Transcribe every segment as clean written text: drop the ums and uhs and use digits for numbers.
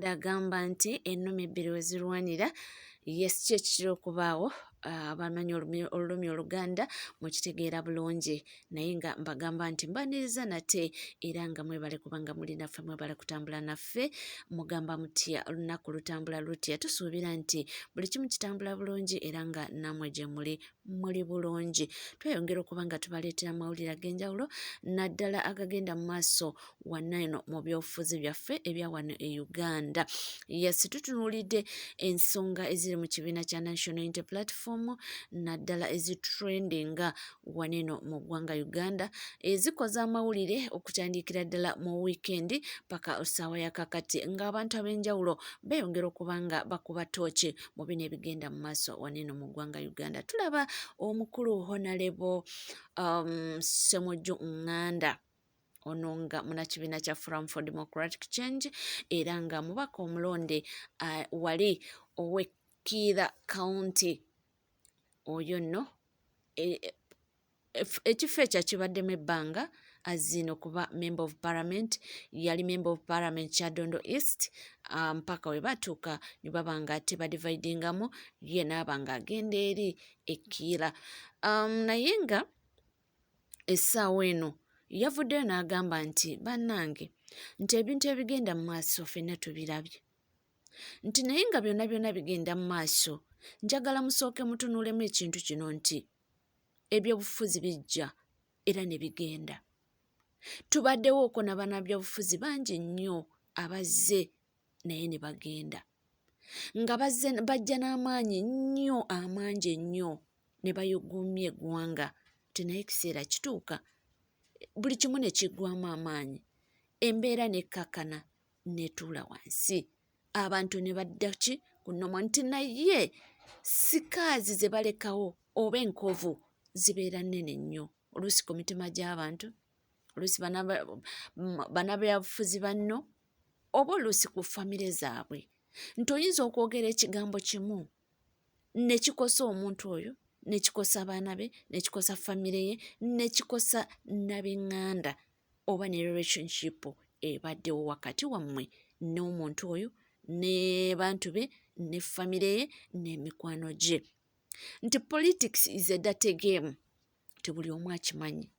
Ngaanda agamba nti ennumi ebbiri we zirwanira yes kye kitera okubaawo abamanyi olulimi Oluganda mukitegeera bulungi naye nga mbagamba nti mbaniriza nate era nga mwebale kubanga muli naffe mwebale kutambula naffe mugamba mutya olunaku lutambula lutya tusuubira nti buli kimu kitambula bulungi era nga namwe gye muli bulungi tweyongera okuba nga tubaleetera amawulire ag'enjawulo naddala agagenda mu maaso wano mu byobufuzi byaffe ebya wano e Uganda. Yes, tutunuulidde ensonga eziri mu kibiina kya National Unity Platform naddala ezitrendinga waneno mu ggwanga Uganda ezikoza amawulire okutandikira ddala mu wiikendi paka ssaawa ya kakati ng'abantu ab'enjawulo beeyongera okuba nga bakuba tooki mu bino ebigenda mu maaso waneno mu ggwanga Uganda. Tulaba omukulu Honorable Semujju Ngaanda ono nga munnakibiina kya Forum for Democratic Change era nga mubaka omulonde wali owe Kira County oyo nno ekifo ekyo kibaddemu ebbanga azino kuba member of parliament yali member of parliament Kyadondo East mpaka we batuuka ne baba nga tebadividingamu ye naaba nga agenda eri Ekira naye nga essaawa eno yavuddeyo n'agamba nti bannange nti ebintu ebigenda mu maaso ffenna tubirabye nti naye nga byonna byonna bigenda mu maaso njagala musooke mutunuulemu ekintu kino nti ebyobufuzi bijja era ne bigenda. Tubaddewo okwo n'abannabyobufuzi bangi nnyo abazze naye ne bagenda nga bajja n'amaanyi nnyo amangi ennyo ne bayuguumya eggwanga nti naye ekiseera kituuka buli kimu ne kiggwamu amaanyi embeera n'ekkakkana n'etuula wansi abantu ne badda ki kunnoma nti naye sikaazi ze balekawo oba enkovu zibeera nnene nnyo oluusi ku mitima gy'abantu oluusi bannabyabufuzi banno oba oluusi ku famire zaabwe nti oyinza okwogera ekigambo kimu ne kikosa omuntu oyo ne kikosa abaana be ne kikosa famire ye ne kikosa nab'eŋŋanda oba ne relationship ebaddewo wakati wammwe n'omuntu oyo ne bantu be ne famire ye n'emikwano gye nti politics is a dirty game tebuli omu akimanyi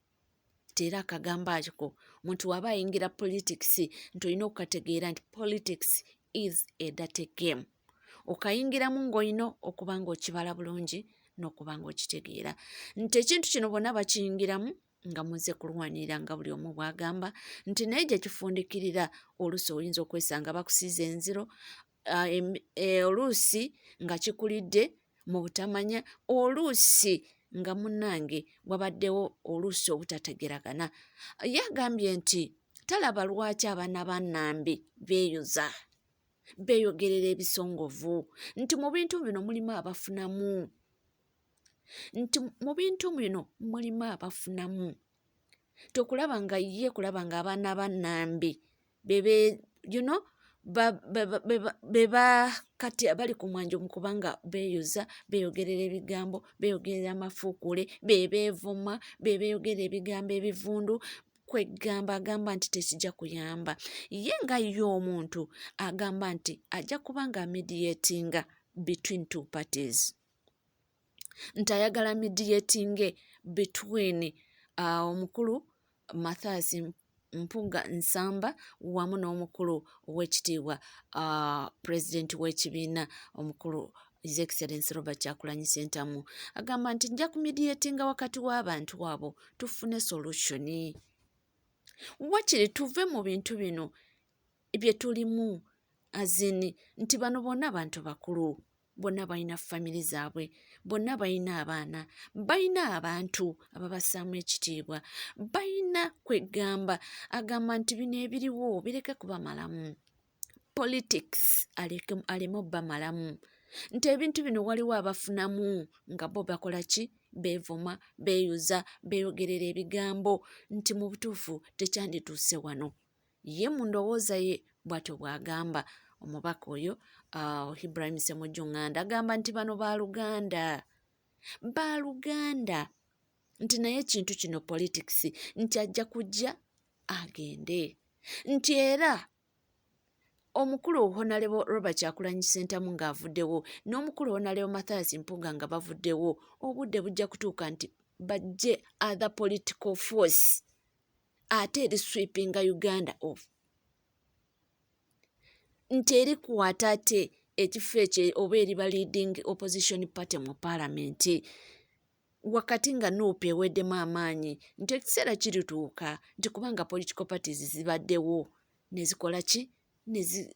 teera akagamba ako omuntu waba ayingira politics nti olina okukategeera nti politics is a dirty game okayingiramu ng'olina okuba nga okibala bulungi n'okuba nga okitegeera nti ekintu kino bonna bakiyingiramu nga muze kulwanirira nga buli omu bw'agamba nti naye gye kifundikirira oluusi oyinza okwesanga bakusiiza enziro oluusi nga kikulidde mu butamanya oluusi nga munnange wabaddewo oluusi obutategeragana ye agambye nti talaba lwaki abaana bannambi beeyuza beeyogerera ebisongovu nti mu bintu bino mulimu abafunamu tokulaba nga ye kulaba nga abaana bannambi beba kati bali ku mwanjo mu kubanga beeyuza beeyogerera ebigambo beeyogerera amafuukule beebeevuma beebeeyogerera ebigambo ebivundu kwegamba agamba nti tekijja kuyamba ye nga ye omuntu agamba nti ajja kuba nga mediatinga between two parties nti ayagala mediatinge between omukulu Mathias Mpuga Nsamba wamu n'omukulu ow'ekitiibwa pulezidenti w'ekibiina omukulu His Excellency Robert Kyagulanyi Ssentamu agamba nti nja kumediatinga wakati w'abantu abo tufune solutioni wakiri tuve mu bintu bino bye tulimu azini nti bano bonna abantu bakulu bonna balina famire zaabwe bonna balina abaana balina abantu ababassaamu ekitiibwa balina kwegamba agamba nti bino ebiriwo bireke kuba malamu politics aleme obba malamu nti ebintu bino waliwo abafunamu nga bo bakola ki beevuma beeyuza beeyogerera ebigambo nti mu butuufu tekyandituuse wano ye mu ndowooza ye bw'atyo bw'agamba omubaka oyo Ibrahim Semujju Ngaanda agamba nti bano baaluganda nti naye ekintu kino politics nti ajja kujja agende nti era omukulu Honorable Robert Kyagulanyi Ssentamu ng'avuddewo n'omukulu Honorable Mathias Mpuuga nga bavuddewo, obudde bujja kutuuka nti bajje other political force ate eri sweepinga Uganda off, nti erikwata ate ekifo ekyo oba eriba leading opposition party mu parliament wakati nga Nuupu eweddemu amaanyi nti ekiseera kirituuka nti kubanga political parties zibaddewo nezikola ki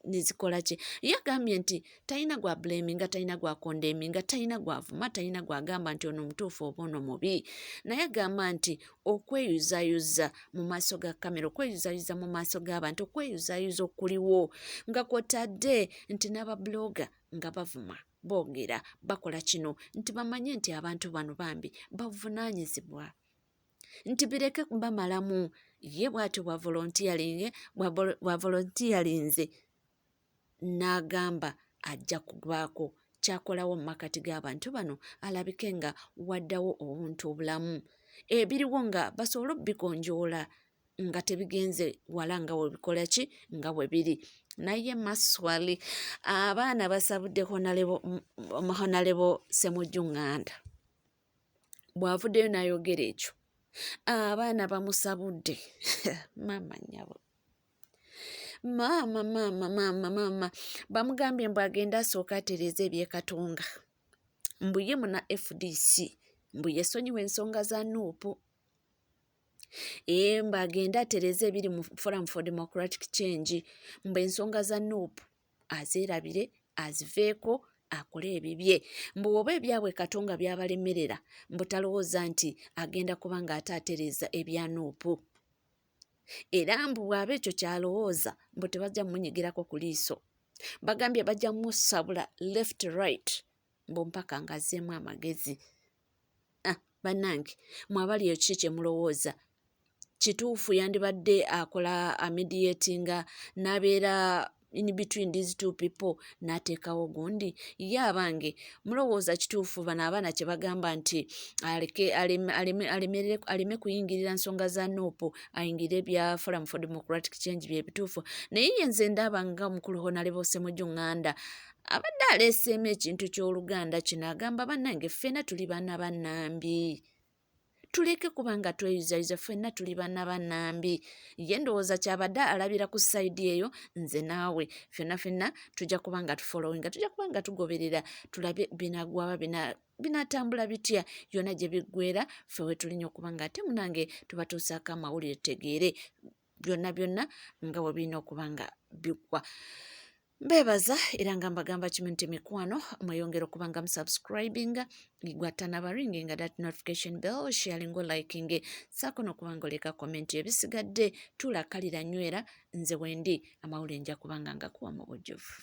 nezikola ki. Yagambye nti talina gwa blaminga, talina gwa condemninga, talina gwavuma, talina gwagamba nti ono mutuufu oba ono mubi, naye agamba nti okweyuzayuza mu maaso ga kamera, okweyuzayuza mu maaso g'abantu, okweyuzayuza okuliwo nga kwotadde nti n'ababloga nga bavuma boogera bakola kino nti bamanye nti abantu bano bambi bavunaanyizibwa, nti bireke bamalamu. Ye bw'atyo bwa volontiyalinze n'agamba ajja kubaako kyakolawo mu makati g'abantu bano alabike nga waddawo obuntu obulamu ebiriwo nga basobole obikonjoola nga tebigenze wala nga webikola ki nga bwe biri. Naye maswali abaana basabudde Honorable Semujju Ngaanda bw'avuddeyo n'ayogera ekyo, abaana bamusabudde maama nnyabo maama bamugambye mbu agenda asooka atereeza ebyekatonga, mbu ye muna FDC, mbu yesonyiwa ensonga za Nuupu, mbu agenda atereeza ebiri mu Forum for Democratic Change, mbu ensonga za Nuupu azeerabire aziveeko akole ebibye, mbu oba ebyabwe katonga byabalemerera mbu talowooza nti agenda kuba nga ate atereeza ebya Nuupu, era mbu bw'aba ekyo kyalowooza mbu tebajja mumunyigirako ku liiso, bagambye bajja musabula left right mbu mpaka ng'azzeemu amagezi. Bannange mwabali ekiki kye mulowooza kituufu yandibadde akola amediatinga n'abeera in between these two people n'ateekawo gundi? Ye abange mulowooza kituufu bano abaana kye bagamba nti aleme kuyingirira nsonga za Nuupu ayingire bya Forum for Democratic Change bye bituufu? Naye yenze ndaba nga omukulu Honorable Semujju Ngaanda abadde aleeseemu ekintu ky'Oluganda kino, agamba bannange ffenna tuli baana bannambi, tuleke kubanga tweyuzayiza, ffenna tuli baana bannambi. Ye ndowooza kyabadde alabira ku sayidi eyo, nze naawe ffenna tujja kubanga tufolowinga, tujja kubanga tugoberera tulabe binagwaba binatambula bitya, byonna gye biggweera ffe we tulinya okuba nga ate munange tubatuusaako amawulire tegeere byonna nga bwe birina okuba nga biggwa. Mbeebaza era nga mbagamba kimu nti mikwano mweyongera okuba nga musubscribinga, gwattanaba ringinga that notification bell, sharing liking, saako n'okuba nga oleka comment. Ebisigadde tulakalira nywera, nze wendi amawulire nja kuba nga ngakuwa mu bujjuvu.